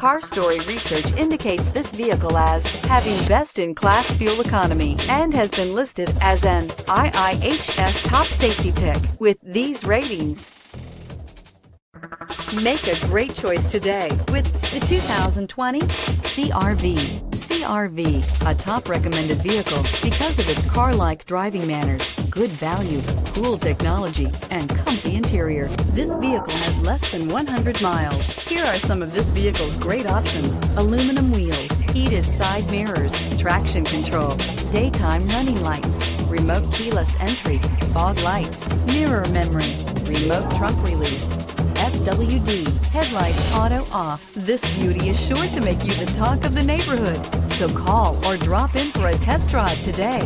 Car Story research indicates this vehicle as having best-in-class fuel economy and has been listed as an IIHS top safety pick with these ratings. Make a great choice today with the 2020 CR-V. CR-V, a top recommended vehicle because of its car-like driving manners, good value, cool technology, and comfy interior. This vehicle has less than 100 miles. Here are some of this vehicle's great options: aluminum wheels, heated side mirrors, traction control, daytime running lights, remote keyless entry, fog lights, mirror memory, remote trunk release, FWD, headlights auto off. This beauty is sure to make you the talk of the neighborhood. So call or drop in for a test drive today.